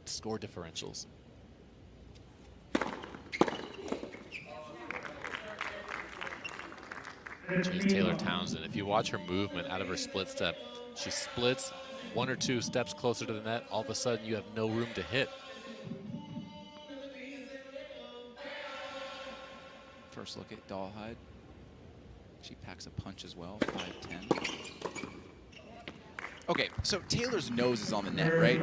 score differentials. She's Taylor Townsend. If you watch her movement out of her split step, she splits 1 or 2 steps closer to the net. All of a sudden, you have no room to hit. First look at Dolehide. She packs a punch as well, 5'10". Okay, so Taylor's nose is on the net, right?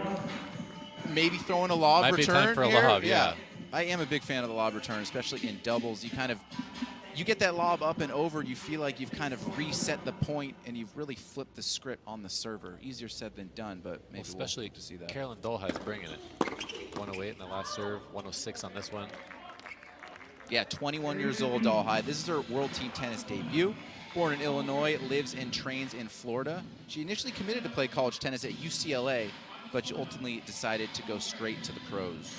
Maybe throwing a lob Might return be time for a here. lob, yeah. I am a big fan of the lob return, especially in doubles. You get that lob up and over, you feel like you've kind of reset the point and you've really flipped the script on the server. Easier said than done, but maybe especially we'll to see that. Carolyn Dolehide's bringing it. 108 in the last serve, 106 on this one. Yeah, 21 years old, Dolehide. This is her World Team Tennis debut. Born in Illinois, lives and trains in Florida. She initially committed to play college tennis at UCLA, but she ultimately decided to go straight to the pros.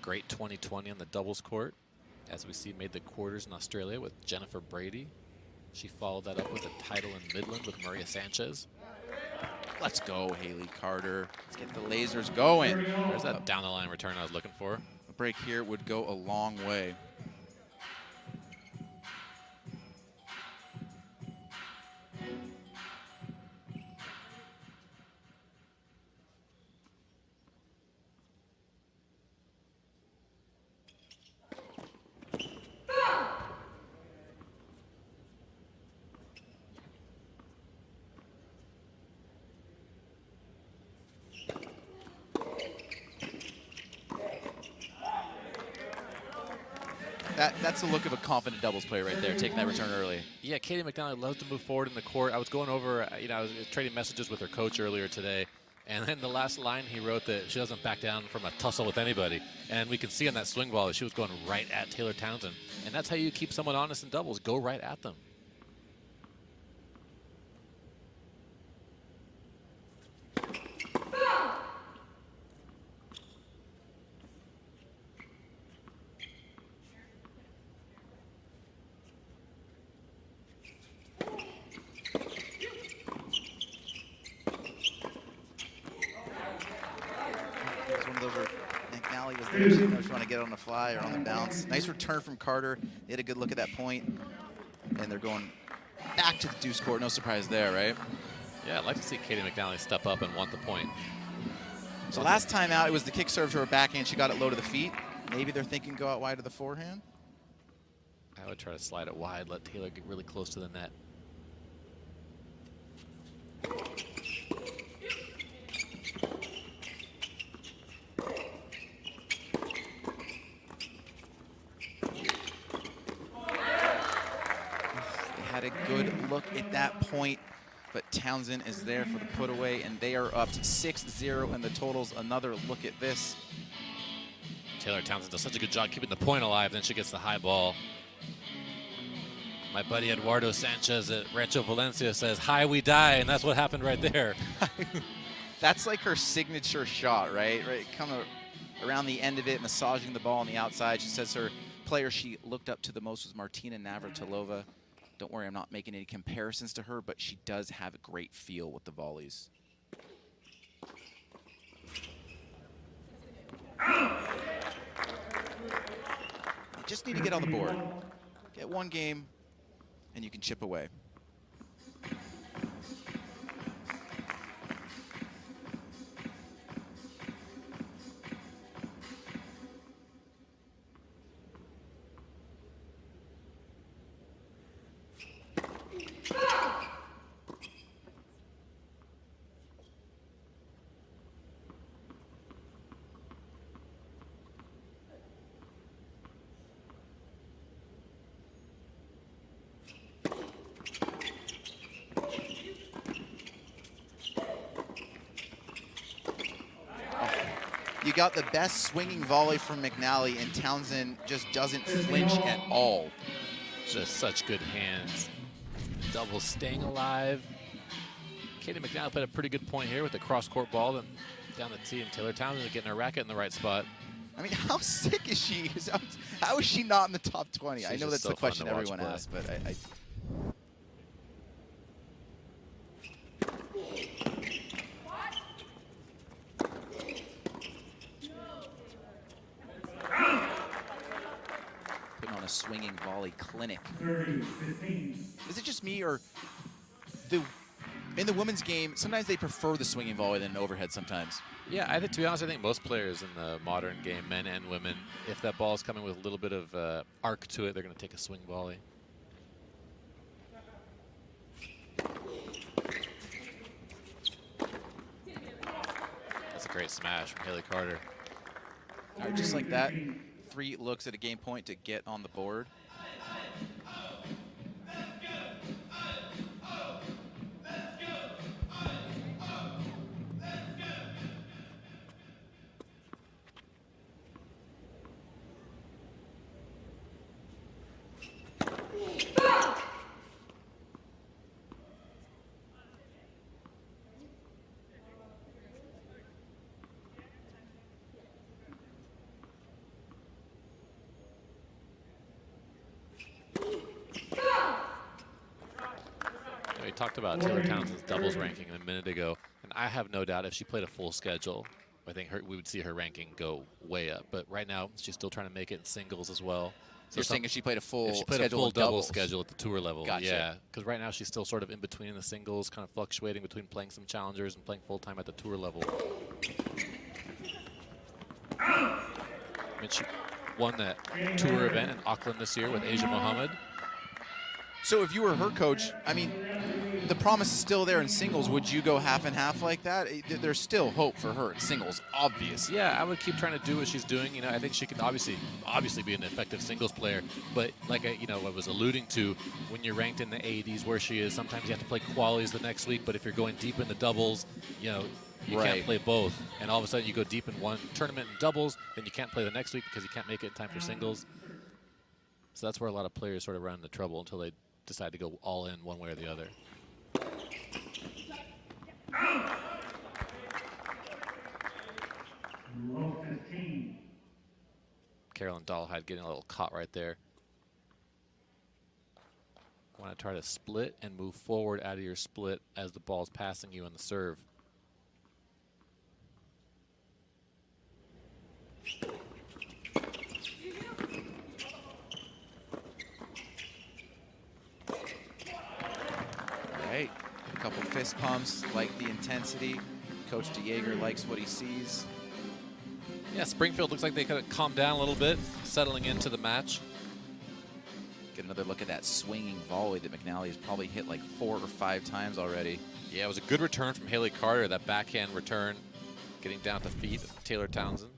Great 2020 on the doubles court. As we see, made the quarters in Australia with Jennifer Brady. She followed that up with a title in Midland with Maria Sanchez. Let's go, Hayley Carter. Let's get the lasers going. There's that down-the-line return I was looking for. A break here would go a long way. That's the look of a confident doubles player right there, taking that return early. Yeah, Caty McNally loves to move forward in the court. I was going over, I was trading messages with her coach earlier today, and then the last line he wrote that she doesn't back down from a tussle with anybody. And we can see on that swing ball that she was going right at Taylor Townsend. And that's how you keep someone honest in doubles, go right at them. If you want to get on the fly or on the bounce. Nice return from Carter. They had a good look at that point, and they're going back to the deuce court. No surprise there, right? Yeah, I'd like to see Caty McNally step up and want the point. So last time out, it was the kick serve to her backhand. She got it low to the feet. Maybe they're thinking go out wide to the forehand. I would try to slide it wide, let Taylor get really close to the net. Had a good look at that point, but Townsend is there for the put away, and they are up to 6-0 in the totals. Another look at this. Taylor Townsend does such a good job keeping the point alive, then she gets the high ball. My buddy Eduardo Sanchez at Rancho Valencia says, "High we die," and that's what happened right there. That's like her signature shot, right? Coming around the end of it, massaging the ball on the outside. She says her player she looked up to the most was Martina Navratilova. Don't worry, I'm not making any comparisons to her, but she does have a great feel with the volleys. You just need to get on the board. Get one game, and you can chip away. You got the best swinging volley from McNally, and Townsend just doesn't flinch at all. Just such good hands. Double staying alive. Caty McNally played a pretty good point here with the cross-court ball and down the tee, and Taylor Townsend getting her racket in the right spot. I mean, how sick is she? How is she not in the top 20? I know that's the question everyone asks, but I swinging volley clinic. 30-15. Is it just me, or in the women's game, sometimes they prefer the swinging volley than an overhead sometimes? Yeah, I think, to be honest, I think most players in the modern game, men and women, if that ball is coming with a little bit of arc to it, they're going to take a swing volley. That's a great smash from Hayley Carter. All right, just like that, 3 looks at a game point to get on the board. We talked about Taylor Townsend's doubles ranking a minute ago, and I have no doubt if she played a full schedule, I think we would see her ranking go way up. But right now, she's still trying to make it in singles as well. So you're saying if she played a full double doubles schedule at the tour level, gotcha. Yeah, because right now she's still sort of in between the singles, kind of fluctuating between playing some challengers and playing full time at the tour level. I mean, she won that tour event in Auckland this year with Asia Mohammed. So if you were her coach, I mean, the promise is still there in singles. Would you go half and half like that? There's still hope for her in singles, obviously. Yeah, I would keep trying to do what she's doing. You know, I think she can obviously be an effective singles player. But like I was alluding to, when you're ranked in the 80s where she is, sometimes you have to play qualies the next week. But if you're going deep in the doubles, you can't play both. And all of a sudden you go deep in one tournament in doubles, then you can't play the next week because you can't make it in time for singles. So that's where a lot of players sort of run into trouble until they decide to go all in one way or the other. Low 15. Carolyn Dolehide getting a little caught right there. Want to try to split and move forward out of your split as the ball's passing you on the serve. Right, a couple fist pumps, like the intensity. Coach DeJager likes what he sees. Yeah, Springfield looks like they could have calmed down a little bit, settling into the match. Get another look at that swinging volley that McNally has probably hit like 4 or 5 times already. Yeah, it was a good return from Hayley Carter, that backhand return, getting down at the feet of Taylor Townsend.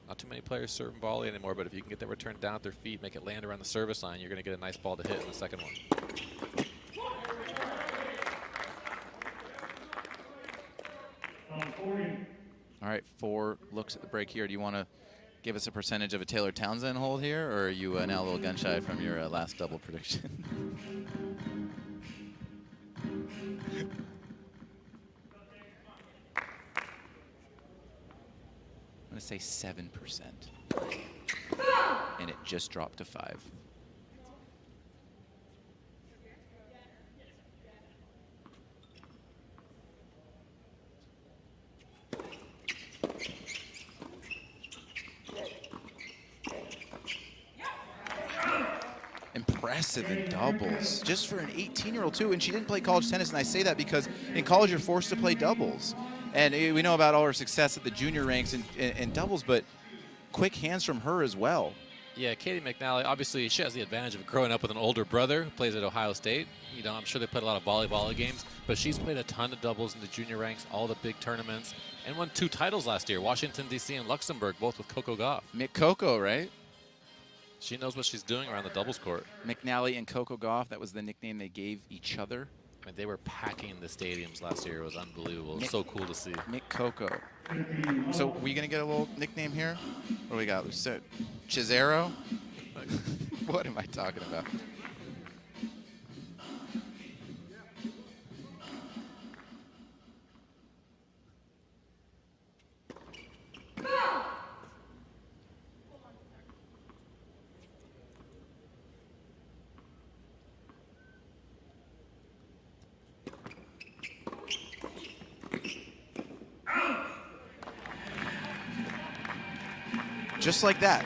Not too many players serve volley anymore, but if you can get that return down at their feet, make it land around the service line, you're going to get a nice ball to hit in the second one. All right, 4 looks at the break here. Do you want to give us a percentage of a Taylor Townsend hold here, or are you now a little gun shy from your last double prediction? I'm going to say 7%. And it just dropped to 5. Impressive in doubles, just for an 18-year-old too, and she didn't play college tennis, and I say that because in college you're forced to play doubles. And we know about all her success at the junior ranks in doubles, but quick hands from her as well. Yeah, Caty McNally, obviously she has the advantage of growing up with an older brother who plays at Ohio State. You know, I'm sure they played a lot of volleyball games, but she's played a ton of doubles in the junior ranks, all the big tournaments, and won 2 titles last year, Washington, D.C. and Luxembourg, both with Coco Gauff. Mick Coco, right? She knows what she's doing around the doubles court. McNally and Coco Gauff, that was the nickname they gave each other. I mean, they were packing the stadiums last year. It was unbelievable. It was so cool to see. Mick Coco. So, we going to get a little nickname here? What do we got? Chisero? What am I talking about? Just like that.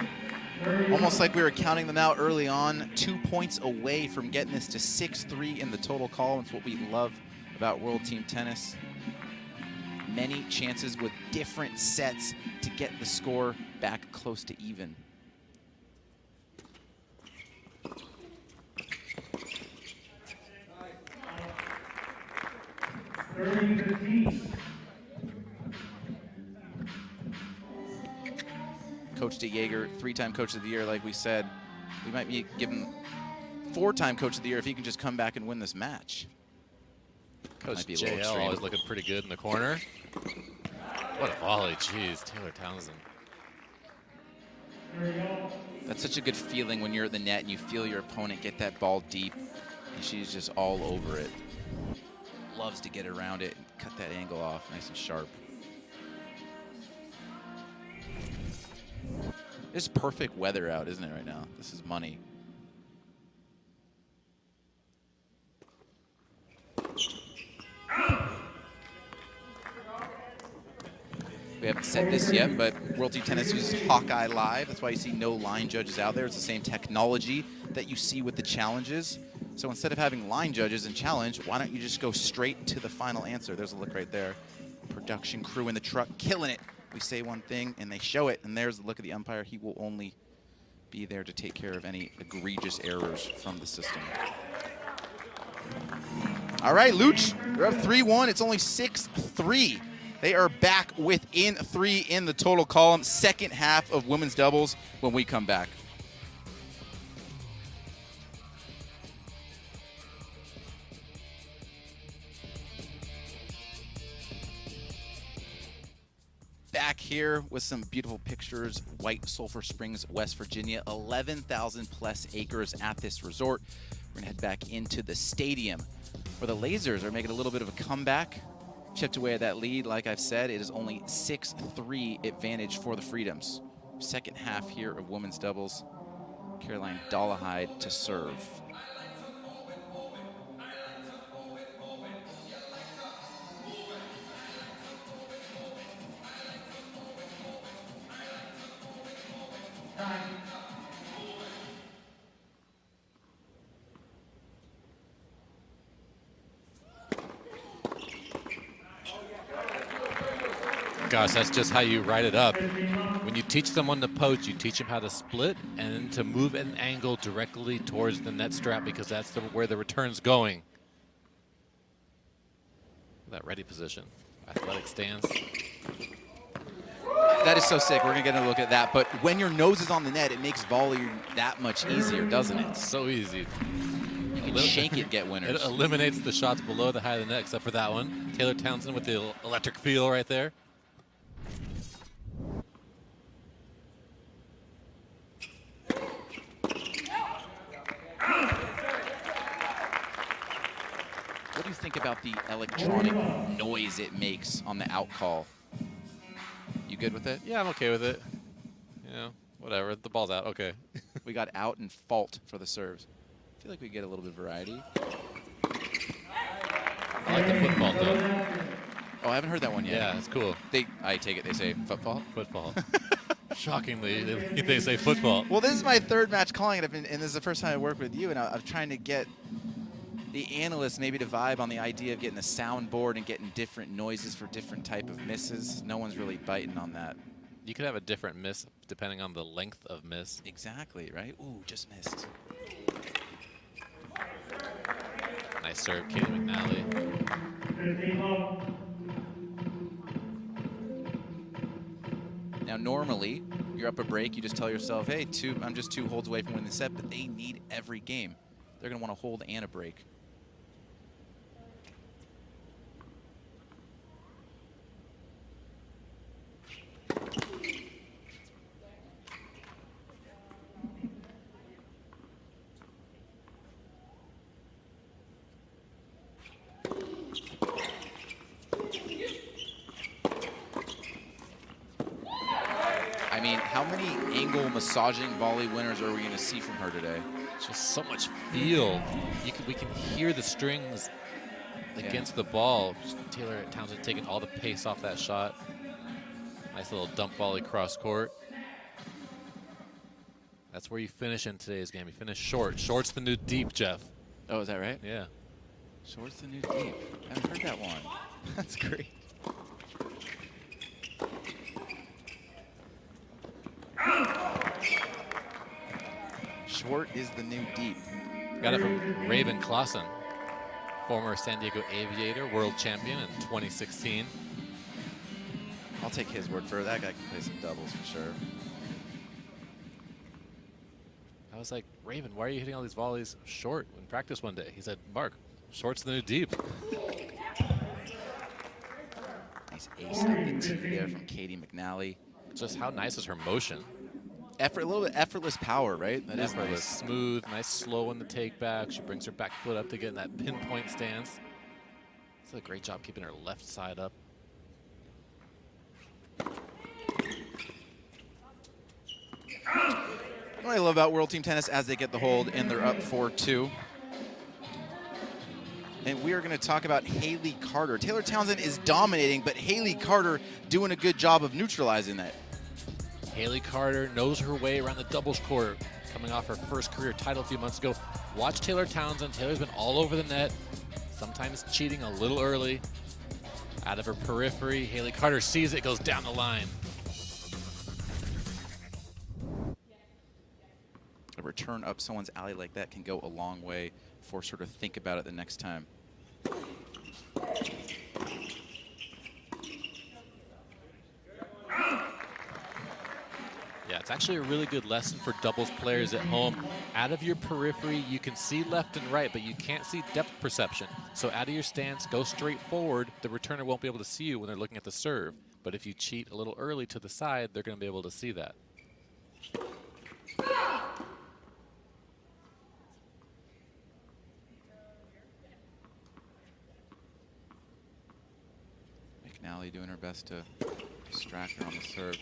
Almost like we were counting them out early on. 2 points away from getting this to 6-3 in the total column. It's what we love about World Team Tennis. Many chances with different sets to get the score back close to even. Coach DeJager, 3-time Coach of the Year, like we said. We might be giving 4-time Coach of the Year if he can just come back and win this match. Coach JL is looking pretty good in the corner. What a volley, jeez, Taylor Townsend. That's such a good feeling when you're at the net and you feel your opponent get that ball deep, and she's just all over it. Loves to get around it and cut that angle off nice and sharp. It's perfect weather out, isn't it, right now? This is money. We haven't said this yet, but World Team Tennis uses Hawkeye Live. That's why you see no line judges out there. It's the same technology that you see with the challenges. So instead of having line judges and challenge, why don't you just go straight to the final answer? There's a look right there. Production crew in the truck, killing it. We say one thing and they show it, and there's the look of the umpire. He will only be there to take care of any egregious errors from the system. All right, Luch, we're up 3-1. It's only 6-3. They are back within 3 in the total column. Second half of women's doubles when we come back. Back here with some beautiful pictures. White Sulphur Springs, West Virginia. 11,000 plus acres at this resort. We're gonna head back into the stadium where the Lasers are making a little bit of a comeback. Chipped away at that lead. Like I've said, it is only 6-3 advantage for the Freedoms. Second half here of women's doubles. Caroline Dolehide to serve. Gosh, that's just how you write it up. When you teach someone to poach, you teach them how to split and to move at an angle directly towards the net strap, because that's where the return's going. That ready position. Athletic stance. That is so sick. We're going to get a look at that. But when your nose is on the net, it makes volley that much easier, doesn't it? So easy. You can shank it, get winners. It eliminates the shots below the height of the net, except for that one. Taylor Townsend with the electric feel right there. What do you think about the electronic noise it makes on the out call? You good with it? Yeah, I'm okay with it. You know, whatever. The ball's out. Okay. We got out and fault for the serves. I feel like we get a little bit of variety. I like the foot fault, though. Oh, I haven't heard that one yet. Yeah, it's cool. I take it they say foot fault? Foot fault. Shockingly, they say football. Well, this is my third match calling it, and this is the first time I work with you, and I'm trying to get the analysts maybe to vibe on the idea of getting a soundboard and getting different noises for different type of misses. No one's really biting on that. You could have a different miss depending on the length of miss. Exactly, right? Ooh, just missed. Nice serve, Caty McNally. Now, normally, you're up a break, you just tell yourself, hey, I'm just 2 holds away from winning the set, but they need every game. They're going to want to hold and a break. I mean, how many angle massaging volley winners are we going to see from her today? Just so much feel. We can hear the strings against the ball. Taylor Townsend taking all the pace off that shot. Nice little dump volley cross court. That's where you finish in today's game. You finish short. Short's the new deep, Jeff. Oh, is that right? Yeah. Short's the new deep. I haven't heard that one. That's great. Short is the new deep. Got it from Raven Clausen, former San Diego Aviator, world champion in 2016. I'll take his word for it. That guy can play some doubles for sure. I was like, Raven, why are you hitting all these volleys short in practice one day? He said, Mark, short's the new deep. Nice ace up the tee there from Caty McNally. Just how nice is her motion? A little bit effortless power, right? That is Effortless, nice. smooth, nice slow in the take back. She brings her back foot up to get in that pinpoint stance. It's a great job keeping her left side up. What I love about World Team Tennis as they get the hold and they're up 4-2. And we are going to talk about Hayley Carter. Taylor Townsend is dominating, but Hayley Carter doing a good job of neutralizing that. Hayley Carter knows her way around the doubles court, coming off her first career title a few months ago. Watch Taylor Townsend. Taylor's been all over the net, sometimes cheating a little early. Out of her periphery, Hayley Carter sees it, goes down the line. A return up someone's alley like that can go a long way. Force her to think about it the next time. Yeah, it's actually a really good lesson for doubles players at home. Out of your periphery, you can see left and right, but you can't see depth perception. So out of your stance, go straight forward. The returner won't be able to see you when they're looking at the serve. But if you cheat a little early to the side, they're going to be able to see that. McNally doing her best to distract her on the serve.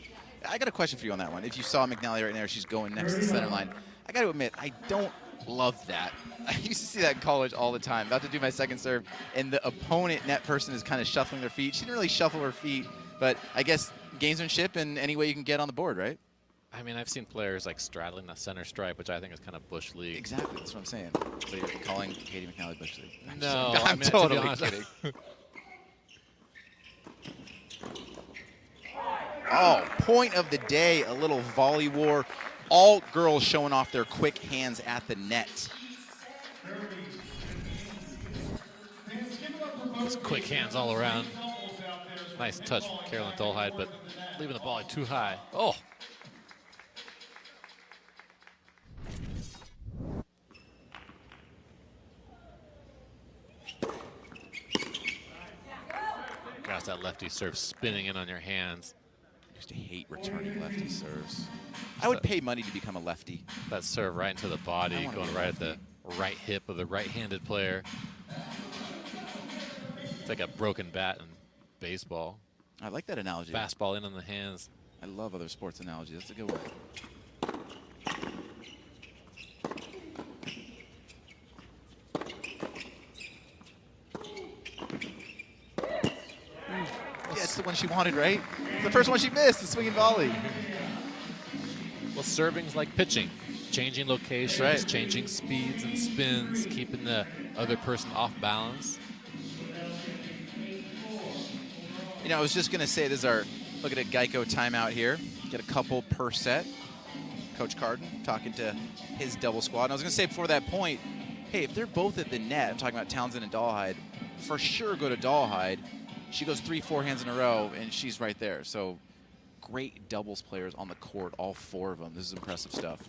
I got a question for you on that one. If you saw McNally right there, she's going next to the center line. I got to admit, I don't love that. I used to see that in college all the time. About to do my second serve, and the opponent net person is kind of shuffling their feet. She didn't really shuffle her feet, but I guess gamesmanship and any way you can get on the board, right? I mean, I've seen players like straddling the center stripe, which I think is kind of Bush League. Exactly, that's what I'm saying. So you're calling Caty McNally Bush League? No, I'm I mean, totally to be honest, kidding. Oh, point of the day, a little volley war. All girls showing off their quick hands at the net. Just quick hands all around. Nice touch from Carolyn Dolehide, but leaving the ball too high. Oh! Gosh, that lefty serve spinning in on your hands. I used to hate returning lefty serves. I would pay money to become a lefty. That serve right into the body, going right at the right hip of the right-handed player. It's like a broken bat in baseball. I like that analogy. Fastball in on the hands. I love other sports analogies. That's a good one. Yeah, it's the one she wanted, right? It's the first one she missed, the swinging volley. Well, serving's like pitching. Changing locations, right. Changing speeds and spins, keeping the other person off balance. You know, I was just going to say, this is our look at a Geico timeout here. Get a couple per set. Coach Carden talking to his double squad. And I was going to say before that point, hey, if they're both at the net, I'm talking about Townsend and Dolehide, for sure go to Dolehide. She goes 3 forehands in a row, and she's right there. So great doubles players on the court, all 4 of them. This is impressive stuff.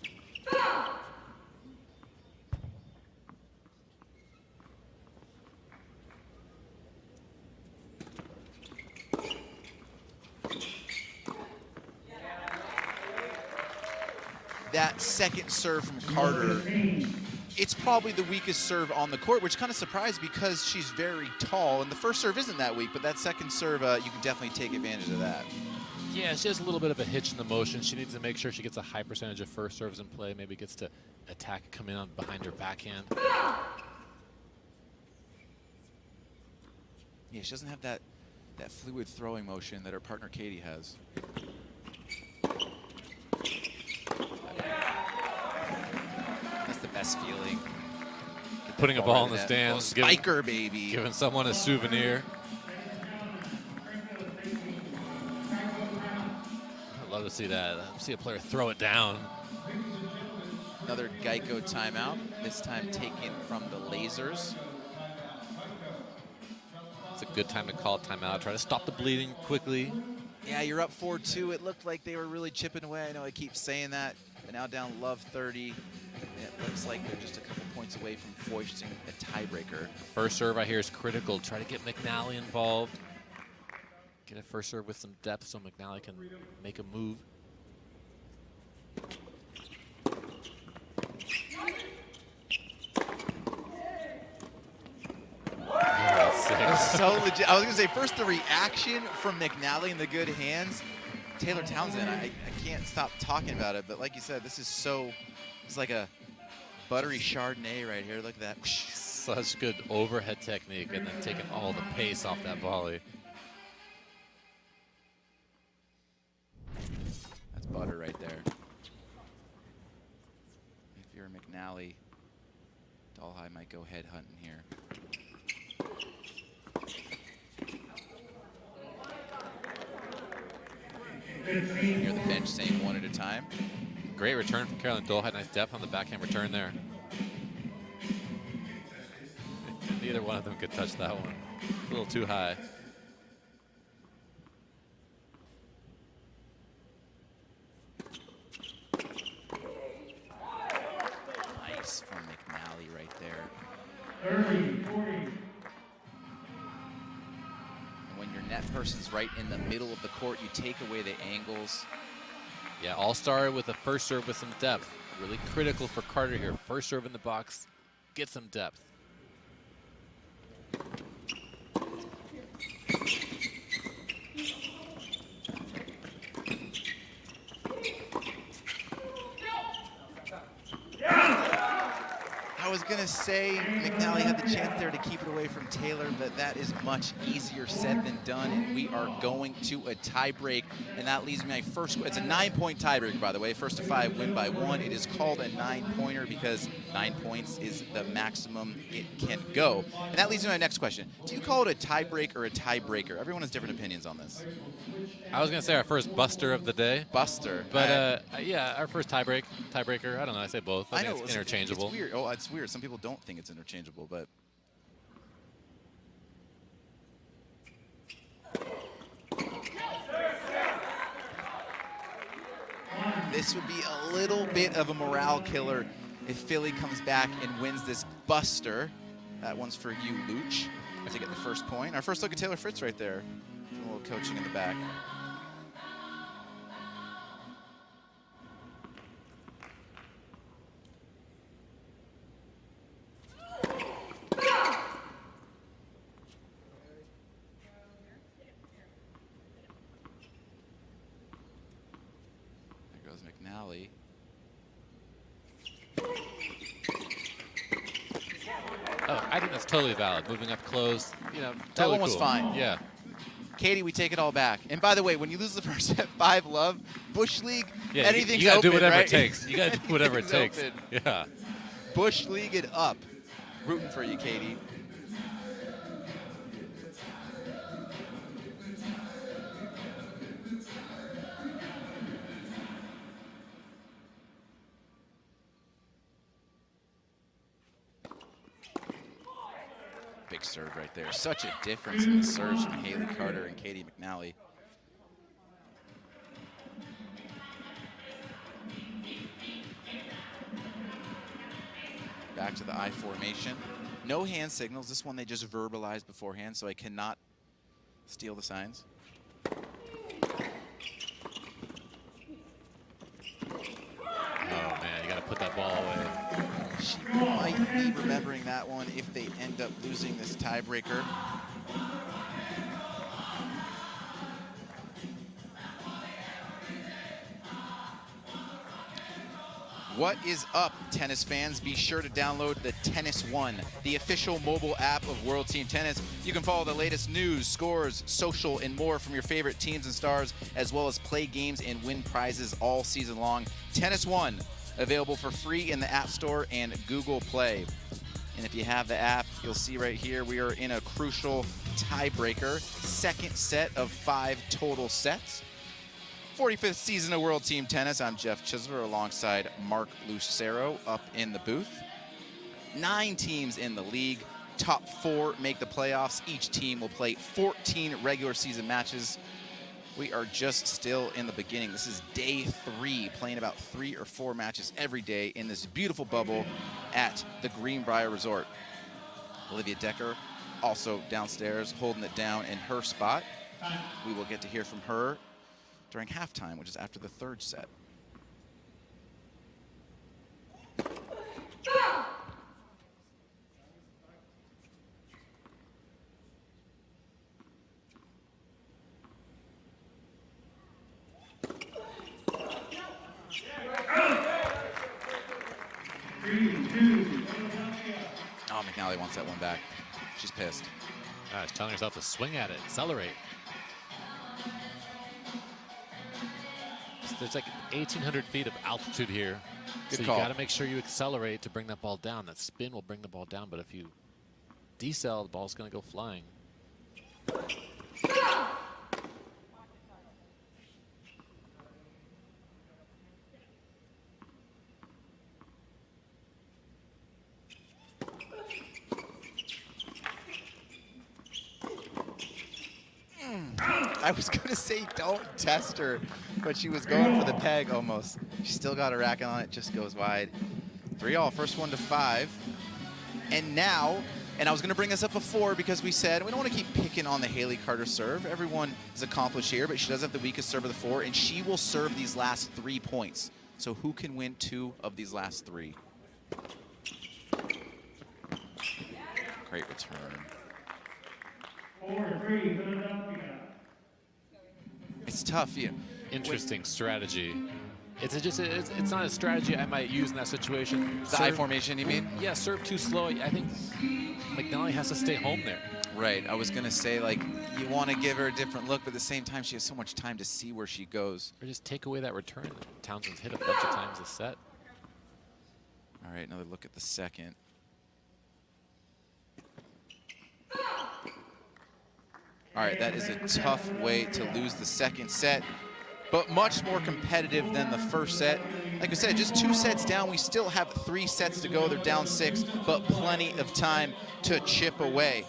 That second serve from Carter, it's probably the weakest serve on the court, which kind of surprised because she's very tall, and the first serve isn't that weak, but that second serve, you can definitely take advantage of that. Yeah, she has a little bit of a hitch in the motion. She needs to make sure she gets a high percentage of first serves in play, maybe gets to attack, come in on behind her backhand. Yeah, she doesn't have that fluid throwing motion that her partner Caty has. best feeling. Putting a ball in the stands. Spiker, baby. Giving someone a souvenir. I'd love to see that. See a player throw it down. Another Geico timeout, this time taken from the Lasers. It's a good time to call timeout. Try to stop the bleeding quickly. Yeah, you're up 4-2. It looked like they were really chipping away. I know I keep saying that, but now down Love 30. It looks like they're just a couple points away from foisting a tiebreaker. First serve I hear is critical. Try to get McNally involved. Get a first serve with some depth so McNally can make a move. So legit. I was going to say, first the reaction from McNally in the good hands. Taylor Townsend, I can't stop talking about it, but like you said, this is so, it's like a buttery Chardonnay right here. Look at that. Such good overhead technique and then taking all the pace off that volley. That's butter right there. If you're McNally, Dolehide might go head hunting here. Near the bench saying one at a time. Great return from Carolyn Dolehide. Nice depth on the backhand return there. Neither one of them could touch that one. A little too high. Nice from McNally right there. 30, 40. When your net person's right in the middle of the court, you take away the angles. Yeah, all-star with a first serve with some depth. Really critical for Carter here. First serve in the box, get some depth. I was going to say McNally had the chance there to keep it away from Taylor, but that is much easier said than done, and we are going to a tiebreak, and that leaves me my first. It's a 9-point tiebreak, by the way. First to 5, win by 1. It is called a 9-pointer because 9 points is the maximum it can go. And that leads me to my next question. Do you call it a tiebreak or a tiebreaker? Everyone has different opinions on this. I was going to say our first buster of the day. Buster. But yeah, our first tiebreaker. I don't know. I say both. I think know, it's interchangeable. It's weird. Oh, it's weird. Some people don't think it's interchangeable, but. This would be a little bit of a morale killer if Philly comes back and wins this buster. That one's for you, Luch, to get the first point. Our first look at Taylor Fritz right there. A little coaching in the back. There goes McNally. Oh, I think that's totally valid. Moving up close, you know, totally That one was cool. fine. Yeah. Katie, we take it all back. And by the way, when you lose the first set 5 love, Bush League, Yeah, anything's you gotta open, do whatever right? it takes. You gotta do whatever it takes. Open. Yeah. Bush League it up. Rooting for you, Katie. Big serve right there. Such a difference in the serves from Hayley Carter and Caty McNally. Back to the I formation. No hand signals. This one they just verbalized beforehand, so I cannot steal the signs. Oh man, you gotta put that ball away. She might be remembering that one if they end up losing this tiebreaker. What is up, tennis fans? Be sure to download the Tennis One, the official mobile app of World Team Tennis. You can follow the latest news, scores, social, and more from your favorite teams and stars, as well as play games and win prizes all season long. Tennis One, Available for free in the App Store and Google Play. And if you have the app, you'll see right here we are in a crucial tiebreaker. Second set of 5 total sets. 45th season of World Team Tennis. I'm Jeff Chisler alongside Mark Lucero up in the booth. 9 teams in the league. Top 4 make the playoffs. Each team will play 14 regular season matches. We are just still in the beginning. This is day 3, playing about 3 or 4 matches every day in this beautiful bubble at the Greenbrier Resort. Olivia Decker also downstairs holding it down in her spot. We will get to hear from her during halftime, which is after the 3rd set. Oh, McNally wants that one back. She's pissed. She's telling herself to swing at it, accelerate. There's like 1,800 feet of altitude here. Good so call. You got to make sure you accelerate to bring that ball down. That spin will bring the ball down, but if you decel, the ball's going to go flying. I was going to say don't test her, but she was going for the peg almost. She still got a racket on it, just goes wide. 3-all, first one to 5. And now, and I was going to bring this up before because we said we don't want to keep picking on the Hayley Carter serve. Everyone is accomplished here, but she does have the weakest serve of the 4, and she will serve these last 3 points. So who can win 2 of these last 3? Great return. 4-3, Philadelphia. It's tough. Interesting strategy. It's not a strategy I might use in that situation. The I formation, you mean? Yeah, serve too slow. I think McNally has to stay home there. Right. I was going to say, like, you want to give her a different look, but at the same time, she has so much time to see where she goes. Or just take away that return. Townsend's hit a bunch of times this set. All right, another look at the second. All right, that is a tough way to lose the second set, but much more competitive than the first set. Like I said, just 2 sets down. We still have 3 sets to go. They're down 6, but plenty of time to chip away.